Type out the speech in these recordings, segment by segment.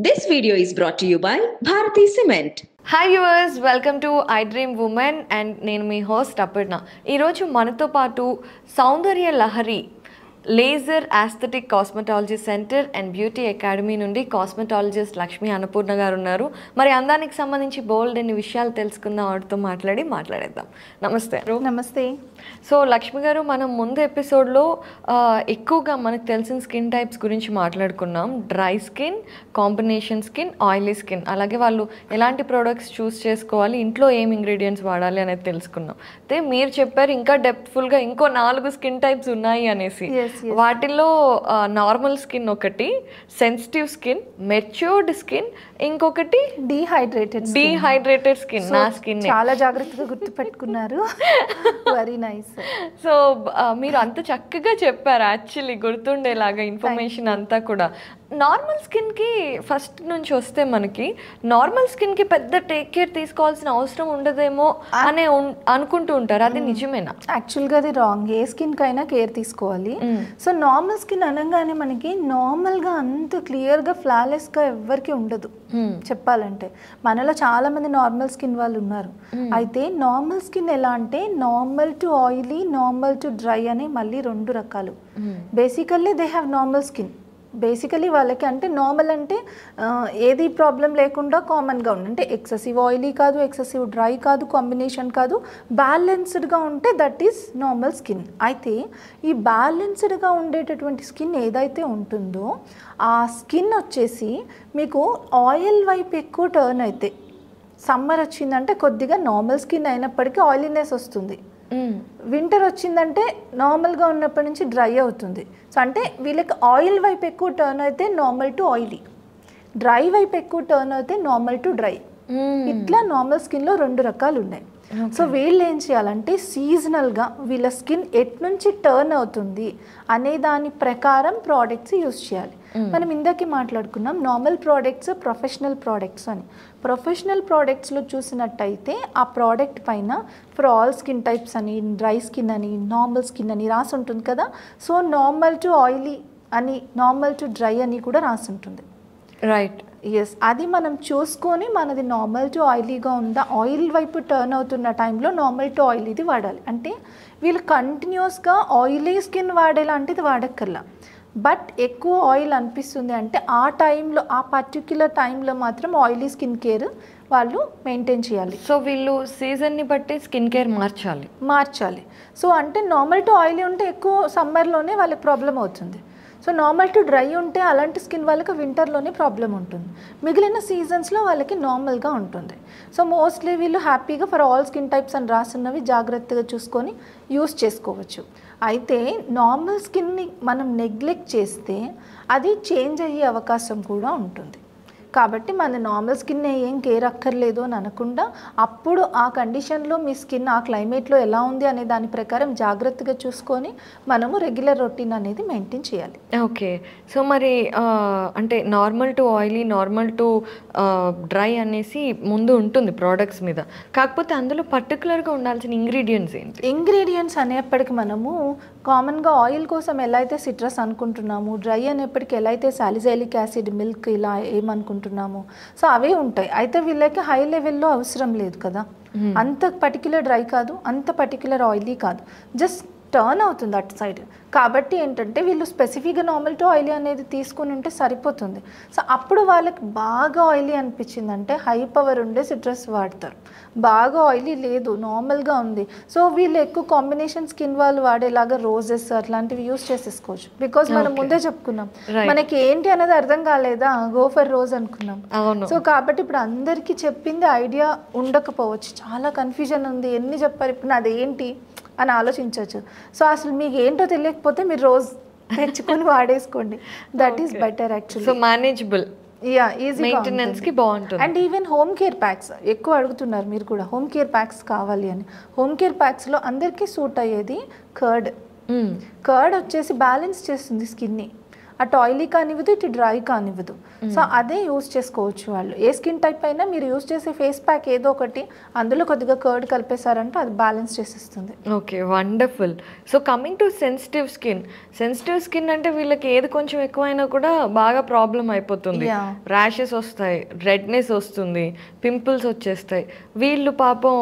This video is brought to you by Bharati Cement. Hi viewers, welcome to I dream women and నేను మీ host Aparna. ఈరోజు మనతో పాటు Soundarya Lahari laser aesthetic cosmetology centre and beauty academy నుండి cosmetologist Lakshmi Annapurna garu ఉన్నారు. మరి అందానికి సంబంధించి బోల్డ్ అన్ని విషయాలు తెలుసుకుందాం, ఆవిడతో మాట్లాడేద్దాం. నమస్తే. నమస్తే. సో లక్ష్మి గారు, మనం ముందు ఎపిసోడ్లో ఎక్కువగా మనకు తెలిసిన స్కిన్ టైప్స్ గురించి మాట్లాడుకున్నాం. Dry skin, combination skin, oily skin, అలాగే వాళ్ళు ఎలాంటి ప్రోడక్ట్స్ చూస్ చేసుకోవాలి, ఇంట్లో ఏం ఇంగ్రీడియంట్స్ వాడాలి అనేది తెలుసుకున్నాం. అయితే మీరు చెప్పారు ఇంకా డెప్త్ఫుల్గా ఇంకో 4 స్కిన్ టైప్స్ ఉన్నాయి అనేసి. వాటిల్లో నార్మల్ స్కిన్ ఒకటి, సెన్సిటివ్ స్కిన్, మెచ్యూర్డ్ స్కిన్, ఇంకొకటి డీహైడ్రేటెడ్ స్కిన్. నా స్కిన్ చాలా జాగ్రత్తగా గుర్తుపెట్టుకున్నారు. Very nice. సో మీరు అంత చక్కగా చెప్పారు, యాక్చువల్లీ గుర్తుండేలాగా ఇన్ఫర్మేషన్ అంతా కూడా. నార్మల్ స్కిన్కి ఫస్ట్ నుంచి వస్తే మనకి నార్మల్ స్కిన్కి పెద్ద టేక్ కేర్ తీసుకోవాల్సిన అవసరం ఉండదేమో అనే అనుకుంటూ ఉంటారు. అది నిజమేనా? యాక్చువల్గా అది రాంగ్. ఏ స్కిన్కి అయినా కేర్ తీసుకోవాలి. సో నార్మల్ స్కిన్ అనగానే మనకి నార్మల్గా అంత క్లియర్గా ఫ్లాలెస్గా ఎవ్వరికి ఉండదు. చెప్పాలంటే మనలో చాలా మంది నార్మల్ స్కిన్ వాళ్ళు ఉన్నారు. అయితే నార్మల్ స్కిన్ ఎలా అంటే normal to oily, normal to dry అని మళ్ళీ 2 రకాలు. Basically they have normal skin. Basically వాళ్ళకి అంటే నార్మల్ అంటే ఏది ప్రాబ్లం లేకుండా కామన్గా ఉంది, అంటే ఎక్సెసివ్ ఆయిలీ కాదు, ఎక్సెసివ్ డ్రై కాదు, కాంబినేషన్ కాదు, బ్యాలెన్స్డ్గా ఉంటే దట్ ఈస్ నార్మల్ స్కిన్. అయితే ఈ బ్యాలెన్స్డ్గా ఉండేటటువంటి స్కిన్ ఏదైతే ఉంటుందో ఆ స్కిన్ వచ్చేసి మీకు ఆయిల్ వైపు ఎక్కువ టర్న్ అయితే, సమ్మర్ వచ్చిందంటే కొద్దిగా నార్మల్ స్కిన్ అయినప్పటికీ ఆయిలీనెస్ వస్తుంది. వింటర్ వచ్చిందంటే నార్మల్గా ఉన్నప్పటి నుంచి డ్రై అవుతుంది. సో అంటే వీళ్ళకి ఆయిల్ వైపు ఎక్కువ టర్న్ అయితే నార్మల్ టు ఆయిలీ, డ్రై వైపు ఎక్కువ టర్న్ అయితే నార్మల్ టు డ్రై. ఇట్లా నార్మల్ స్కిన్లో 2 రకాలు ఉన్నాయి. సో వీళ్ళు ఏం చేయాలంటే సీజనల్గా వీళ్ళ స్కిన్ ఎట్నుంచి టర్న్ అవుతుంది అనే దాని ప్రకారం ప్రోడక్ట్స్ యూస్ చేయాలి. మనం ఇందాకే మాట్లాడుకున్నాం నార్మల్ ప్రోడక్ట్స్, ప్రొఫెషనల్ ప్రోడక్ట్స్ అని. ప్రొఫెషనల్ ప్రోడక్ట్స్లో చూసినట్టయితే ఆ ప్రోడక్ట్ పైన ఫర్ ఆల్ స్కిన్ టైప్స్ అని, డ్రై స్కిన్ అని, నార్మల్ స్కిన్ అని రాసి ఉంటుంది కదా. సో నార్మల్ టు ఆయిలీ అని, నార్మల్ టు డ్రై అని కూడా రాసి ఉంటుంది. రైట్. ఎస్, అది మనం చూసుకొని మనది నార్మల్ టు ఆయిలీగా ఉందా, ఆయిల్ వైపు టర్న్ అవుతున్న టైంలో నార్మల్ టు ఆయిలీది వాడాలి. అంటే వీళ్ళు కంటిన్యూస్గా ఆయిలీ స్కిన్ వాడేలాంటిది వాడక్కర్లా. బట్ ఎక్కువ ఆయిల్ అనిపిస్తుంది అంటే ఆ టైంలో, ఆ పర్టిక్యులర్ టైంలో మాత్రం ఆయిలీ స్కిన్ కేర్ వాళ్ళు మెయింటైన్ చేయాలి. సో వీళ్ళు సీజన్ని బట్టి స్కిన్ కేర్ మార్చాలి. సో అంటే నార్మల్ టు ఆయిలీ ఉంటే ఎక్కువ సమ్మర్లోనే వాళ్ళకి ప్రాబ్లం అవుతుంది. సో నార్మల్ టు డ్రై ఉంటే అలాంటి స్కిన్ వాళ్ళకి వింటర్లోనే ప్రాబ్లం ఉంటుంది. మిగిలిన సీజన్స్లో వాళ్ళకి నార్మల్గా ఉంటుంది. సో మోస్ట్లీ వీళ్ళు హ్యాపీగా ఫర్ ఆల్ స్కిన్ టైప్స్ అని రాసున్నవి జాగ్రత్తగా చూసుకొని యూస్ చేసుకోవచ్చు. అయితే నార్మల్ స్కిన్ని మనం నెగ్లెక్ట్ చేస్తే అది చేంజ్ అయ్యే అవకాశం కూడా ఉంటుంది. కాబట్టి మన నార్మల్ స్కిన్ ఏం కేర్ అక్కర్లేదు అని అనకుండా అప్పుడు ఆ కండిషన్లో మీ స్కిన్ ఆ క్లైమేట్లో ఎలా ఉంది అనే దాని ప్రకారం జాగ్రత్తగా చూసుకొని మనము రెగ్యులర్ రొటీన్ అనేది మెయింటైన్ చేయాలి. ఓకే. సో మరి అంటే normal to oily, normal to dry అనేసి ముందు ఉంటుంది ప్రోడక్ట్స్ మీద. కాకపోతే అందులో పర్టికులర్గా ఉండాల్సిన ఇంగ్రీడియంట్స్ ఏంటి? ఇంగ్రీడియంట్స్ అనేప్పటికీ మనము కామన్గా ఆయిల్ కోసం ఎలా అయితే సిట్రస్ అనుకుంటున్నాము, డ్రై అనేప్పటికీ ఎలా అయితే సాలిసైలిక్ యాసిడ్, మిల్క్ ఇలా ఏమనుకుంటున్నాము, సో అవే ఉంటాయి. అయితే వీళ్ళకి హై లెవెల్లో అవసరం లేదు కదా, అంత పర్టిక్యులర్ డ్రై కాదు, అంత పర్టిక్యులర్ ఆయిలీ కాదు, జస్ట్ టర్న్ అవుతుంది అటు సైడ్. కాబట్టి ఏంటంటే వీళ్ళు స్పెసిఫిక్గా నార్మల్ టు ఆయిలీ అనేది తీసుకుని ఉంటే సరిపోతుంది. సో అప్పుడు వాళ్ళకి బాగా ఆయిలీ అనిపించిందంటే హై పవర్ ఉండే సిట్రస్ వాడతారు. బాగా ఆయిలీ లేదు, నార్మల్గా ఉంది, సో వీళ్ళు ఎక్కువ కాంబినేషన్ స్కిన్ వాళ్ళు వాడేలాగా రోజెస్ అట్లాంటివి యూస్ చేసేసుకోవచ్చు. బికాజ్ మనం ముందే చెప్పుకున్నాం మనకి ఏంటి అనేది అర్థం కాలేదా, గో ఫర్ రోజ్ అనుకున్నాం. సో కాబట్టి ఇప్పుడు అందరికీ చెప్పింది ఐడియా ఉండకపోవచ్చు, చాలా కన్ఫ్యూజన్ ఉంది, ఎన్ని చెప్పారు ఇప్పుడు అదేంటి అని ఆలోచించవచ్చు. సో అసలు మీకు ఏంటో తెలియకపోతే మీరు రోజు తెచ్చుకొని వాడేసుకోండి, that is better actually. So manageable, easy, మెయింటెనెన్స్కి బాగుంటుంది. And even home care packs ఎక్కువ అడుగుతున్నారు మీరు కూడా, హోమ్ కేర్ ప్యాక్స్ కావాలి అని. హోమ్ కేర్ ప్యాక్స్లో అందరికీ సూట్ అయ్యేది కర్డ్. కర్డ్ వచ్చేసి బ్యాలెన్స్ చేస్తుంది స్కిన్ని. అటు ఆయిలీ కానివ్వదు ఇటు డ్రై కానివ్వదు. సో అదే యూస్ చేసుకోవచ్చు వాళ్ళు. ఏ స్కిన్ టైప్ అయినా మీరు యూస్ చేసే ఫేస్ ప్యాక్ ఏదో ఒకటి అందులో కొద్దిగా కర్డ్ కలిపేశారంటే అది బ్యాలెన్స్ చేసేస్తుంది. Okay, wonderful. So coming to sensitive skin అంటే వీళ్ళకి ఏది కొంచెం ఎక్కువైనా కూడా బాగా ప్రాబ్లం అయిపోతుంది. ర్యాషెస్ వస్తాయి, రెడ్నెస్ వస్తుంది, పింపుల్స్ వచ్చేస్తాయి. వీళ్ళు పాపం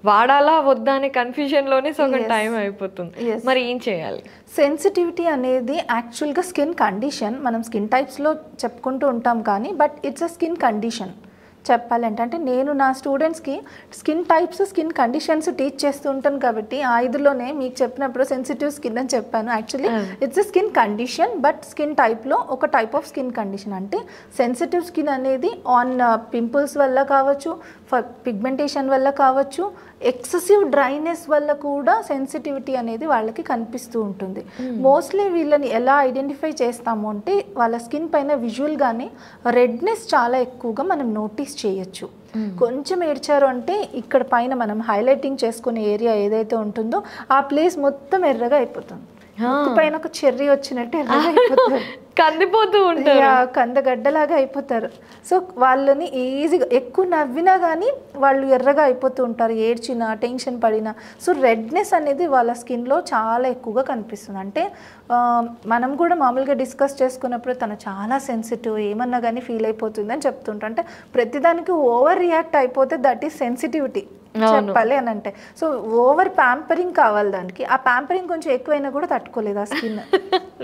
వాడాలా వద్దా అనే కన్ఫ్యూజన్లోనే సగం టైం అయిపోతుంది. మరి ఏం చేయాలి? సెన్సిటివిటీ అనేది యాక్చువల్గా స్కిన్ కండిషన్. మనం స్కిన్ టైప్స్లో చెప్పుకుంటూ ఉంటాం కానీ but it's a skin condition చెప్పాలంటే. అంటే నేను నా స్టూడెంట్స్కి skin types skin conditions teach చేస్తూ ఉంటాను కాబట్టి ఆ ఐదులోనే మీకు చెప్పినప్పుడు సెన్సిటివ్ స్కిన్ అని చెప్పాను. Actually it's a skin condition but skin టైప్లో ఒక టైప్ ఆఫ్ స్కిన్ కండిషన్. అంటే సెన్సిటివ్ స్కిన్ అనేది ఆన్ పింపుల్స్ వల్ల కావచ్చు, పిగ్మెంటేషన్ వల్ల కావచ్చు, ఎక్సెసివ్ డ్రైనెస్ వల్ల కూడా సెన్సిటివిటీ అనేది వాళ్ళకి కనిపిస్తూ ఉంటుంది. మోస్ట్లీ వీళ్ళని ఎలా ఐడెంటిఫై చేస్తాము అంటే వాళ్ళ స్కిన్ పైన విజువల్గానే రెడ్నెస్ చాలా ఎక్కువగా మనం నోటీస్ చేయొచ్చు. కొంచెం ఏడ్చారు అంటే ఇక్కడ పైన మనం హైలైటింగ్ చేసుకునే ఏరియా ఏదైతే ఉంటుందో ఆ ప్లేస్ మొత్తం ఎర్రగా అయిపోతుంది. పైన ఒక చెర్రీ వచ్చినట్టు ఎర్రగా అయిపోతుంది, కందిపోతూ ఉంటారు, కందగడ్డలాగా అయిపోతారు. సో వాళ్ళని ఈజీగా ఎక్కువ నవ్వినా కానీ వాళ్ళు ఎర్రగా అయిపోతూ ఉంటారు, ఏడ్చినా టెన్షన్ పడినా. సో రెడ్నెస్ అనేది వాళ్ళ స్కిన్లో చాలా ఎక్కువగా కనిపిస్తుంది. అంటే మనం కూడా మామూలుగా డిస్కస్ చేసుకున్నప్పుడు తను చాలా సెన్సిటివ్, ఏమన్నా కానీ ఫీల్ అయిపోతుంది అని చెప్తుంటాం. అంటే ప్రతిదానికి ఓవర్ రియాక్ట్ అయిపోతే దట్ ఈస్ సెన్సిటివిటీ చెప్పాలి అని అంటే. సో ఓవర్ ప్యాంపరింగ్ కావాలి దానికి. ఆ ప్యాంపరింగ్ కొంచెం ఎక్కువైనా కూడా తట్టుకోలేదు ఆ స్కిన్.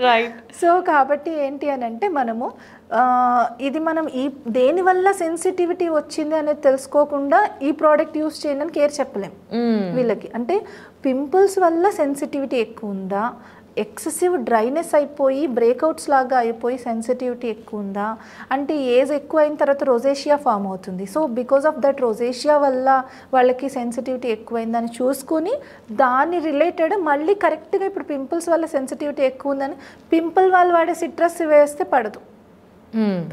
రైట్. సో కాబట్టి ఏంటి అని అంటే మనము ఇది మనం ఈ దేనివల్ల సెన్సిటివిటీ వచ్చింది అనేది తెలుసుకోకుండా ఈ ప్రోడక్ట్ యూస్ చేయండి అని కేర్ చెప్పలేం వీళ్ళకి. అంటే పింపుల్స్ వల్ల సెన్సిటివిటీ ఎక్కువ ఉందా, ఎక్సెసివ్ డ్రైనెస్ అయిపోయి బ్రేక్అవుట్స్ లాగా అయిపోయి సెన్సిటివిటీ ఎక్కువ ఉందా, అంటే ఏజ్ ఎక్కువ అయిన తర్వాత రోజేషియా ఫామ్ అవుతుంది. సో బికాస్ ఆఫ్ దట్ రోజేషియా వల్ల వాళ్ళకి సెన్సిటివిటీ ఎక్కువైందని చూసుకుని దాని రిలేటెడ్ మళ్ళీ కరెక్ట్గా ఇప్పుడు పింపుల్స్ వల్ల సెన్సిటివిటీ ఎక్కువ ఉందని పింపుల్ వాళ్ళు వాడే సిట్రస్ వేస్తే పడదు,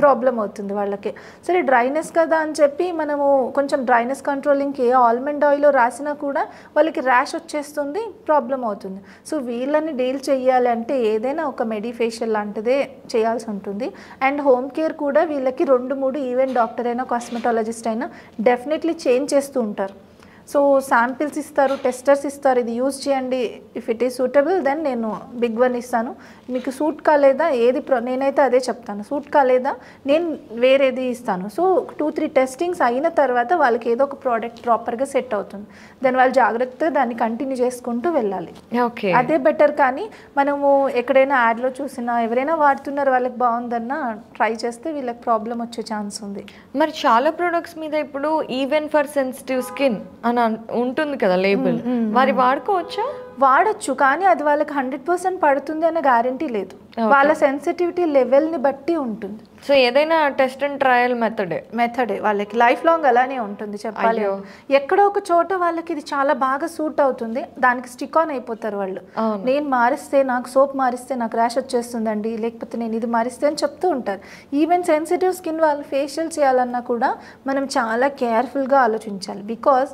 ప్రాబ్లం అవుతుంది వాళ్ళకి. సరే డ్రైనెస్ కదా అని చెప్పి మనము కొంచెం డ్రైనెస్ కంట్రోలింగ్కి ఏ ఆల్మండ్ ఆయిల్ రాసినా కూడా వాళ్ళకి ర్యాష్ వచ్చేస్తుంది, ప్రాబ్లం అవుతుంది. సో వీళ్ళని డీల్ చేయాలి అంటే ఏదైనా ఒక మెడిఫేషియల్ లాంటిదే చేయాల్సి ఉంటుంది. అండ్ హోమ్ కేర్ కూడా వీళ్ళకి 2-3 ఈవెన్ డాక్టర్ అయినా కాస్మెటాలజిస్ట్ అయినా డెఫినెట్లీ చేంజ్ చేస్తూ ఉంటారు. సో శాంపిల్స్ ఇస్తారు, టెస్టర్స్ ఇస్తారు, ఇది యూజ్ చేయండి, if it is suitable then నేను బిగ్ వన్ ఇస్తాను, మీకు సూట్ కాలేదా ఏది నేనైతే అదే చెప్తాను, సూట్ కాలేదా నేను వేరేది ఇస్తాను. సో 2-3 టెస్టింగ్స్ అయిన తర్వాత వాళ్ళకి ఏదో ఒక ప్రోడక్ట్ ప్రాపర్గా సెట్ అవుతుంది, దెన్ వాళ్ళు జాగ్రత్తగా దాన్ని కంటిన్యూ చేసుకుంటూ వెళ్ళాలి. ఓకే, అదే బెటర్. కానీ మనము ఎక్కడైనా యాడ్లో చూసినా ఎవరైనా వాడుతున్నారు వాళ్ళకి బాగుందన్నా ట్రై చేస్తే వీళ్ళకి ప్రాబ్లం వచ్చే ఛాన్స్ ఉంది. మరి చాలా ప్రొడక్ట్స్ మీద ఇప్పుడు ఈవెన్ ఫర్ సెన్సిటివ్ స్కిన్ అని ఉంటుంది కదా లేబుల్, మరి వాడుకోవచ్చా? వాడచ్చు, కానీ అది వాళ్ళకి 100% పడుతుంది అనే గ్యారంటీ లేదు. వాళ్ళ సెన్సిటివిటీ లెవెల్ని బట్టి ఉంటుంది. సో ఏదైనా టెస్ట్ అండ్ ట్రయల్ మెథడే వాళ్ళకి లైఫ్ లాంగ్ అలానే ఉంటుంది చెప్పాలి. ఎక్కడో ఒక చోట వాళ్ళకి ఇది చాలా బాగా సూట్ అవుతుంది, దానికి స్టిక్ ఆన్ అయిపోతారు వాళ్ళు. నేను మారిస్తే నాకు సోప్ మారిస్తే నాకు ర్యాష్ వచ్చేస్తుందండి, లేకపోతే నేను ఇది మారిస్తే అని చెప్తూ ఉంటారు. ఈవెన్ సెన్సిటివ్ స్కిన్ వాళ్ళు ఫేషియల్ చేయాలన్నా కూడా మనం చాలా కేర్ఫుల్గా ఆలోచించాలి. బికాజ్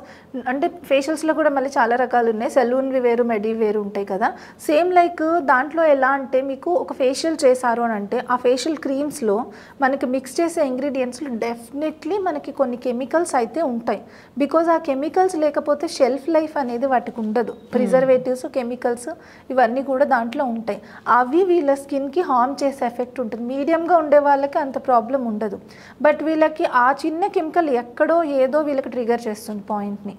అంటే ఫేషియల్స్లో కూడా మళ్ళీ చాలా రకాలు ఉన్నాయి, సెలూన్వి వేరు మెడి వేరు ఉంటాయి కదా. సేమ్ లైక్ దాంట్లో ఎలా అంటే మీకు ఒక ఫేషియల్ చేశారు అని అంటే ఆ ఫేషియల్ క్రీమ్స్లో మనకి మిక్స్ చేసే ఇంగ్రీడియంట్స్లో డెఫినెట్లీ మనకి కొన్ని కెమికల్స్ అయితే ఉంటాయి. బికాజ్ ఆ కెమికల్స్ లేకపోతే షెల్ఫ్ లైఫ్ అనేది వాటికి ఉండదు. ప్రిజర్వేటివ్స్, కెమికల్స్ ఇవన్నీ కూడా దాంట్లో ఉంటాయి. అవి వీళ్ళ స్కిన్కి హార్మ్ చేసే ఎఫెక్ట్ ఉంటుంది. మీడియంగా ఉండే వాళ్ళకి అంత ప్రాబ్లం ఉండదు, బట్ వీళ్ళకి ఆ చిన్న కెమికల్ ఎక్కడో ఏదో వీళ్ళకి ట్రిగర్ చేస్తుంది పాయింట్ని.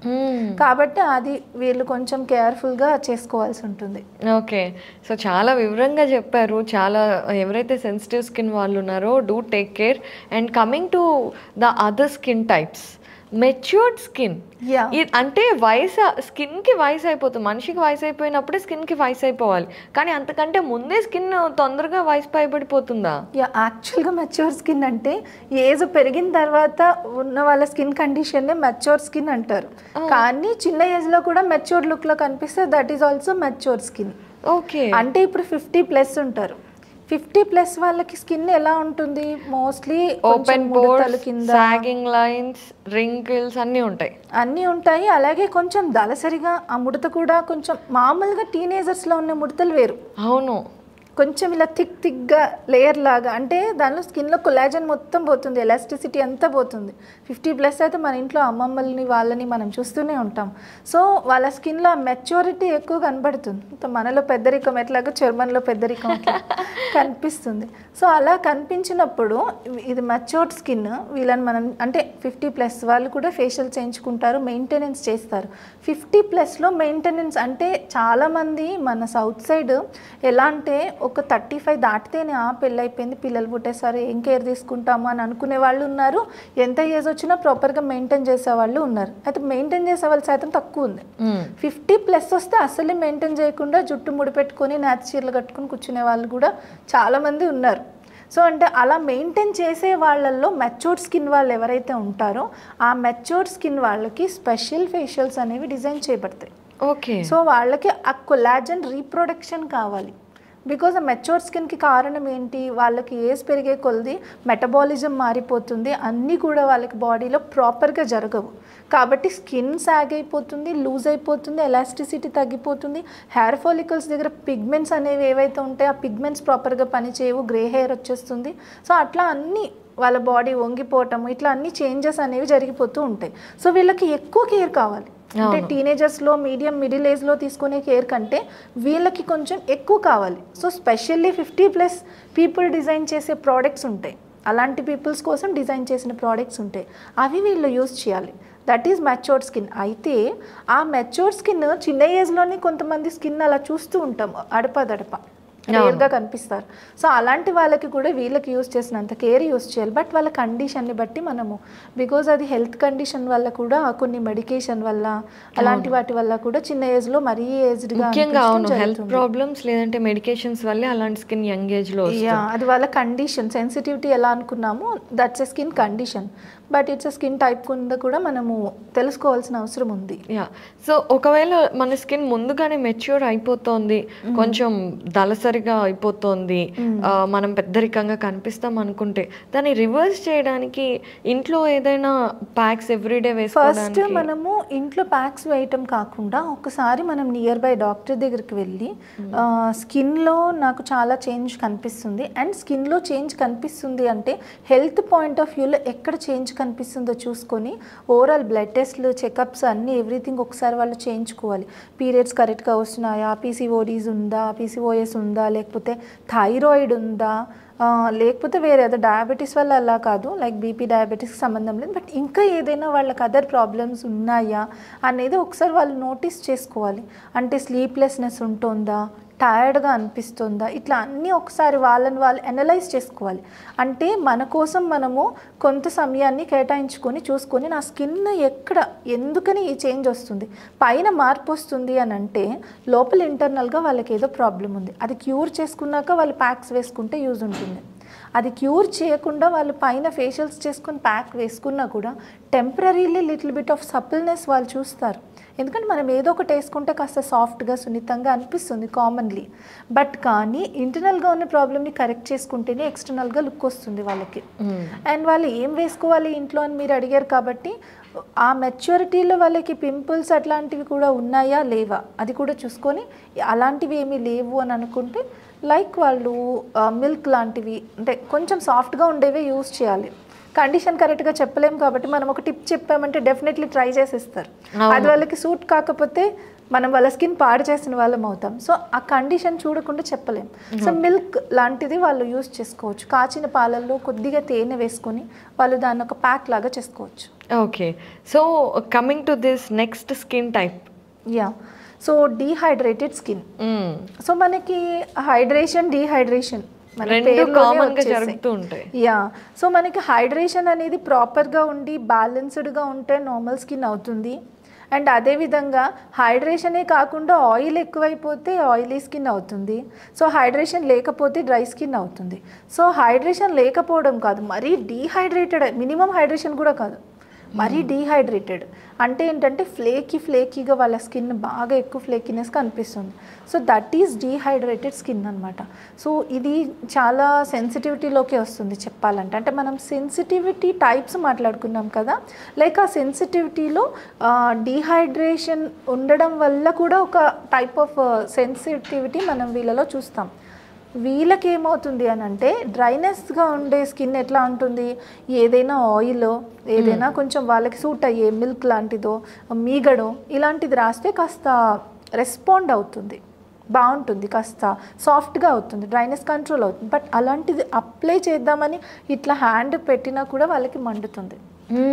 కాబట్టి అది వీళ్ళు కొంచెం కేర్ఫుల్గా చేసుకోవాల్సి ఉంటుంది. ఓకే, సో చాలా వివరంగా చెప్పారు. చాలా ఎవరైతే సెన్సిటివ్ స్కిన్ వాళ్ళు ఉన్నారో do take care. And coming to the other skin types, matured skin అంటే స్కిన్కి వయసు అయిపోతుంది. మనిషికి వయసు అయిపోయినప్పుడే స్కిన్కి వయసు అయిపోవాలి, కానీ అంతకంటే ముందే స్కిన్ తొందరగా వయసు పైబడిపోతుందా? యాక్చువల్గా మెచ్యూర్ స్కిన్ అంటే ఏజ్ పెరిగిన తర్వాత ఉన్న వాళ్ళ స్కిన్ కండిషన్నే మెచ్యూర్ స్కిన్ అంటారు. కానీ చిన్న ఏజ్లో కూడా మెచ్యూర్డ్ లుక్లో కనిపిస్తే that is also mature skin. Okay, అంటే ఇప్పుడు 50+ ఉంటారు. 50+ వాళ్ళకి స్కిన్ ఎలా ఉంటుంది? Mostly open pores, sagging lines, wrinkles అన్నీ ఉంటాయి. అలాగే కొంచెం దళసరిగా ఆ ముడత కూడా కొంచెం మామూలుగా టీనేజర్స్లో ఉన్న ముడతలు వేరు. అవును, కొంచెం ఇలా థిక్గా లేయర్ లాగా, అంటే దానిలో స్కిన్లో కొలాజన్ మొత్తం పోతుంది, ఎలాస్టిసిటీ అంతా పోతుంది. 50+ అయితే మన ఇంట్లో అమ్మమ్మల్ని వాళ్ళని మనం చూస్తూనే ఉంటాం. సో వాళ్ళ స్కిన్లో ఆ మెచ్యూరిటీ ఎక్కువ కనబడుతుంది. మనలో పెద్దరికం ఎట్లాగో చర్మంలో పెద్దరికం కనిపిస్తుంది. సో అలా కనిపించినప్పుడు ఇది మెచ్యూర్డ్ స్కిన్, వీళ్ళని మనం అంటే 50+ వాళ్ళు కూడా ఫేషియల్ చేయించుకుంటారు, మెయింటెనెన్స్ చేస్తారు. 50+లో మెయింటెనెన్స్ అంటే చాలామంది మన సౌత్ సైడ్ ఎలా అంటే ఒక 35 దాటితేనే పెళ్ళి అయిపోయింది, పిల్లలు పుట్టేసారు, ఏం కేర్ తీసుకుంటాము అని అనుకునే వాళ్ళు ఉన్నారు. ఎంత ఏజ్ వచ్చినా ప్రాపర్గా మెయింటైన్ చేసే వాళ్ళు ఉన్నారు. అయితే మెయింటైన్ చేసే వాళ్ళ శాతం తక్కువ ఉంది. 50+ వస్తే అసలే మెయింటైన్ చేయకుండా జుట్టు ముడిపెట్టుకొని నేత చీరలు కట్టుకుని కూర్చునే వాళ్ళు కూడా చాలామంది ఉన్నారు. సో అంటే అలా మెయింటైన్ చేసే వాళ్ళల్లో మెచ్యూర్డ్ స్కిన్ వాళ్ళు ఎవరైతే ఉంటారో ఆ మెచ్యూర్డ్ స్కిన్ వాళ్ళకి స్పెషల్ ఫేషియల్స్ అనేవి డిజైన్ చేయబడతాయి. ఓకే. సో వాళ్ళకి ఆ కొలాజన్ రీప్రొడక్షన్ కావాలి. బికాజ్ ఆ మెచ్యూర్ స్కిన్కి కారణం ఏంటి, వాళ్ళకి ఏజ్ పెరిగే కొలది మెటబాలిజం మారిపోతుంది, అన్నీ కూడా వాళ్ళకి బాడీలో ప్రాపర్గా జరగవు. కాబట్టి స్కిన్ సాగ్ అయిపోతుంది, లూజ్ అయిపోతుంది, ఎలాస్టిసిటీ తగ్గిపోతుంది, హెయిర్ ఫాలికల్స్ దగ్గర పిగ్మెంట్స్ అనేవి ఏవైతే ఉంటాయో ఆ పిగ్మెంట్స్ ప్రాపర్గా పనిచేయవు, గ్రే హెయిర్ వచ్చేస్తుంది. సో అట్లా అన్నీ వాళ్ళ బాడీ వంగిపోవటం, ఇట్లా అన్ని చేంజెస్ అనేవి జరిగిపోతూ ఉంటాయి. సో వీళ్ళకి ఎక్కువ కేర్ కావాలి. అంటే టీనేజర్స్లో మిడిల్ ఏజ్లో తీసుకునే కేర్ కంటే వీళ్ళకి కొంచెం ఎక్కువ కావాలి. సో స్పెషల్లీ 50+ పీపుల్ డిజైన్ చేసే ప్రోడక్ట్స్ ఉంటాయి, అలాంటి పీపుల్స్ కోసం డిజైన్ చేసిన ప్రోడక్ట్స్ ఉంటాయి, అవి వీళ్ళు యూజ్ చేయాలి. That is matured skin. అయితే ఆ మెచ్యూర్డ్ స్కిన్ చిన్న ఏజ్లోనే కొంతమంది స్కిన్ అలా చూస్తూ ఉంటాం, అడపదడప రేర్గా కనిపిస్తారు. సో అలాంటి వాళ్ళకి కూడా వీళ్ళకి యూజ్ చేసినంత కేర్ యూజ్ చేయాలి. బట్ వాళ్ళ కండిషన్ని బట్టి మనము, బికాజ్ అది హెల్త్ కండిషన్ వల్ల కూడా, కొన్ని మెడికేషన్ వల్ల, అలాంటి వాటి వల్ల కూడా చిన్న ఏజ్లో మరీ ఏజ్డ్గా హెల్త్ ప్రాబ్లమ్స్ లేదంటే మెడికేషన్స్ వల్లే అలాంటి స్కిన్ యంగ్ ఏజ్లో, అది వాళ్ళ కండిషన్. సెన్సిటివిటీ ఎలా అనుకున్నామో that's a skin condition, but it's skin type కింద కూడా మనము తెలుసుకోవాల్సిన అవసరం ఉంది. సో ఒకవేళ మన స్కిన్ ముందుగానే మెచ్యూర్ అయిపోతుంది, కొంచెం దళసరిగా అయిపోతుంది, మనం పెద్దరికంగా కనిపిస్తాం అనుకుంటే దాన్ని రివర్స్ చేయడానికి ఇంట్లో ఏదైనా ప్యాక్స్ ఎవ్రీడే వేసుకోవడానికి, ఫస్ట్ మనము ఇంట్లో ప్యాక్స్ వేయటం కాకుండా ఒకసారి మనం నియర్ బై డాక్టర్ దగ్గరికి వెళ్ళి స్కిన్లో నాకు చాలా చేంజ్ కనిపిస్తుంది, అండ్ స్కిన్లో చేంజ్ కనిపిస్తుంది అంటే హెల్త్ పాయింట్ ఆఫ్ వ్యూలో ఎక్కడ చేంజ్ కనిపిస్తుందో చూసుకొని ఓవరాల్ బ్లడ్ టెస్ట్లు, చెకప్స్ అన్నీ ఎవ్రీథింగ్ ఒకసారి వాళ్ళు చేయించుకోవాలి. పీరియడ్స్ కరెక్ట్గా వస్తున్నాయా, పీసీఓడీస్ ఉందా, పీసీఓఎస్ ఉందా, లేకపోతే థైరాయిడ్ ఉందా, లేకపోతే వేరే ఏదో డయాబెటీస్ వల్ల అలా కాదు, లైక్ బీపీ డయాబెటీస్కి సంబంధం లేదు, బట్ ఇంకా ఏదైనా వాళ్ళకి అదర్ ప్రాబ్లమ్స్ ఉన్నాయా అనేది ఒకసారి వాళ్ళు నోటీస్ చేసుకోవాలి. అంటే స్లీప్లెస్నెస్ ఉంటుందా, టైర్డ్గా అనిపిస్తుందా, ఇట్లా అన్నీ ఒకసారి వాళ్ళని వాళ్ళు అనలైజ్ చేసుకోవాలి. అంటే మన కోసం మనము కొంత సమయాన్ని కేటాయించుకొని చూసుకొని నా స్కిన్ ఎక్కడ, ఎందుకని ఈ చేంజ్ వస్తుంది, పైన మార్పు వస్తుంది అని అంటే లోపల ఇంటర్నల్గా వాళ్ళకి ఏదో ప్రాబ్లం ఉంది, అది క్యూర్ చేసుకున్నాక వాళ్ళు ప్యాక్స్ వేసుకుంటే యూజ్ ఉంటుంది. అది క్యూర్ చేయకుండా వాళ్ళు పైన ఫేషియల్స్ చేసుకుని ప్యాక్ వేసుకున్నా కూడా టెంపరీలీ లిటిల్ బిట్ ఆఫ్ సపిల్నెస్ వాళ్ళు చూస్తారు. ఎందుకంటే మనం ఏదో ఒకటి వేసుకుంటే కాస్త సాఫ్ట్గా, సున్నితంగా అనిపిస్తుంది కామన్లీ, బట్ కానీ ఇంటర్నల్గా ఉన్న ప్రాబ్లమ్ని కరెక్ట్ చేసుకుంటేనే ఎక్స్టర్నల్గా లుక్ వస్తుంది వాళ్ళకి. అండ్ వాళ్ళు ఏం వేసుకోవాలి ఇంట్లో అని మీరు అడిగారు కాబట్టి ఆ మెచ్యూరిటీలో వాళ్ళకి పింపుల్స్ అట్లాంటివి కూడా ఉన్నాయా లేవా అది కూడా చూసుకొని, అలాంటివి ఏమీ లేవు అని అనుకుంటే లైక్ వాళ్ళు మిల్క్ లాంటివి, అంటే కొంచెం సాఫ్ట్గా ఉండేవే యూజ్ చేయాలి. కండిషన్ కరెక్ట్గా చెప్పలేము కాబట్టి మనం ఒక టిప్ చెప్పామంటే డెఫినెట్లీ ట్రై చేసేస్తారు. అది వాళ్ళకి సూట్ కాకపోతే మనం వాళ్ళ స్కిన్ పాడు చేసిన వాళ్ళం అవుతాం. సో ఆ కండిషన్ చూడకుండా చెప్పలేం. సో మిల్క్ లాంటిది వాళ్ళు యూజ్ చేసుకోవచ్చు. కాచిన పాలల్లో కొద్దిగా తేనె వేసుకొని వాళ్ళు దాన్ని ఒక ప్యాక్ లాగా చేసుకోవచ్చు. Okay, so coming to this next skin type. So dehydrated skin. So మనకి హైడ్రేషన్, డీహైడ్రేషన్ సో మనకి హైడ్రేషన్ అనేది ప్రాపర్గా ఉండి బ్యాలెన్స్డ్గా ఉంటే నార్మల్ స్కిన్ అవుతుంది. అండ్ అదేవిధంగా హైడ్రేషనే కాకుండా ఆయిల్ ఎక్కువైపోతే ఆయిలీ స్కిన్ అవుతుంది. సో హైడ్రేషన్ లేకపోతే డ్రై స్కిన్ అవుతుంది. సో హైడ్రేషన్ లేకపోవడం కాదు, మరీ డీహైడ్రేటెడ్, మినిమం హైడ్రేషన్ కూడా కాదు, మరీ డీహైడ్రేటెడ్ అంటే ఏంటంటే ఫ్లేకీగా వాళ్ళ స్కిన్ బాగా ఎక్కువ ఫ్లేకీనెస్ కనిపిస్తుంది. So that is dehydrated skin అనమాట. సో ఇది చాలా సెన్సిటివిటీలోకి వస్తుంది చెప్పాలంటే. అంటే మనం సెన్సిటివిటీ టైప్స్ మాట్లాడుకున్నాం కదా, లైక్ ఆ సెన్సిటివిటీలో డీహైడ్రేషన్ ఉండడం వల్ల కూడా ఒక టైప్ ఆఫ్ సెన్సిటివిటీ మనం వీళ్ళలో చూస్తాం. వీళ్ళకి ఏమవుతుంది అని అంటే డ్రైనెస్గా ఉండే స్కిన్ ఎట్లా ఉంటుంది, ఏదైనా ఆయిల్ ఏదైనా కొంచెం వాళ్ళకి సూట్ అయ్యే మిల్క్ లాంటిదో మీగడో ఇలాంటిది రాస్తే కాస్త రెస్పాండ్ అవుతుంది, బాగుంటుంది, కాస్త సాఫ్ట్గా అవుతుంది, డ్రైనెస్ కంట్రోల్ అవుతుంది. బట్ అలాంటిది అప్లై చేద్దామని ఇట్లా హ్యాండ్ పెట్టినా కూడా వాళ్ళకి మండుతుంది.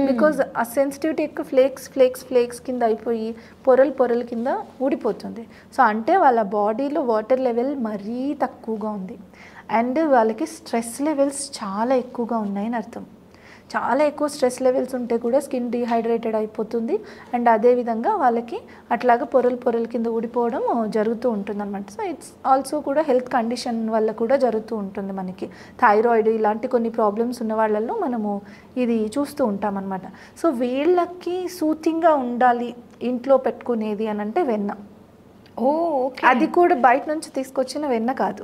బికాజ్ ఆ సెన్సిటివిటీ ఎక్కువ ఫ్లేక్స్ కింద అయిపోయి పొరల కింద ఊడిపోతుంది. సో అంటే వాళ్ళ బాడీలో వాటర్ లెవెల్ మరీ తక్కువగా ఉంది అండ్ వాళ్ళకి స్ట్రెస్ లెవెల్స్ చాలా ఎక్కువగా ఉన్నాయని అర్థం. చాలా ఎక్కువ స్ట్రెస్ లెవెల్స్ ఉంటే కూడా స్కిన్ డీహైడ్రేటెడ్ అయిపోతుంది అండ్ అదేవిధంగా వాళ్ళకి అట్లాగా పొరల కింద ఊడిపోవడం జరుగుతూ ఉంటుంది అనమాట. సో ఇట్స్ ఆల్సో కూడా హెల్త్ కండిషన్ వల్ల కూడా జరుగుతూ ఉంటుంది. మనకి థైరాయిడ్ ఇలాంటి కొన్ని ప్రాబ్లమ్స్ ఉన్న వాళ్ళల్లో మనము ఇది చూస్తూ ఉంటాం అనమాట. సో వీళ్ళకి సూతింగ్గా ఉండాలి ఇంట్లో పెట్టుకునేది అని అంటే వెన్న. అది కూడా బయట నుంచి తీసుకొచ్చిన వెన్న కాదు,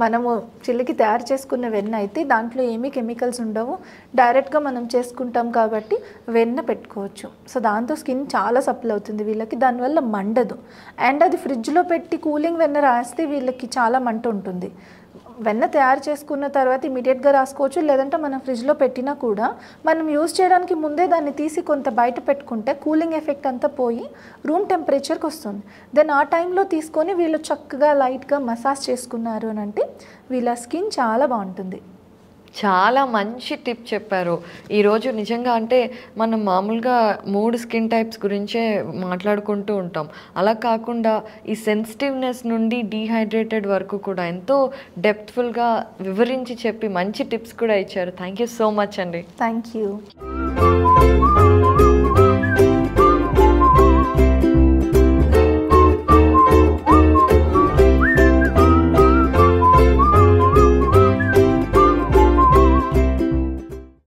మనము చిల్లికి తయారు చేసుకున్న వెన్న అయితే దాంట్లో ఏమీ కెమికల్స్ ఉండవు, డైరెక్ట్గా మనం చేసుకుంటాం కాబట్టి వెన్న పెట్టుకోవచ్చు. సో దాంతో స్కిన్ చాలా సప్లై అవుతుంది వీళ్ళకి, దానివల్ల మండదు. అండ్ అది ఫ్రిడ్జ్లో పెట్టి కూలింగ్ వెన్న రాస్తే వీళ్ళకి చాలా మంట ఉంటుంది. వెన్న తయారు చేసుకున్న తర్వాత ఇమీడియట్గా రాసుకోవచ్చు, లేదంటే మనం ఫ్రిడ్జ్లో పెట్టినా కూడా మనం యూజ్ చేయడానికి ముందే దాన్ని తీసి కొంత బయట పెట్టుకుంటే కూలింగ్ ఎఫెక్ట్ అంతా పోయి రూమ్ టెంపరేచర్కి వస్తుంది. దెన్ ఆ టైంలో తీసుకొని వీళ్ళు చక్కగా లైట్గా మసాజ్ చేసుకున్నారు అని అంటే వీళ్ళ స్కిన్ చాలా బాగుంటుంది. చాలా మంచి టిప్ చెప్పారు ఈరోజు. నిజంగా అంటే మనం మామూలుగా 3 స్కిన్ టైప్స్ గురించే మాట్లాడుకుంటూ ఉంటాం, అలా కాకుండా ఈ సెన్సిటివ్నెస్ నుండి డీహైడ్రేటెడ్ వరకు కూడా ఎంతో డెప్త్ఫుల్గా వివరించి చెప్పి మంచి టిప్స్ కూడా ఇచ్చారు. థ్యాంక్ యూ సో మచ్ అండి. Thank you.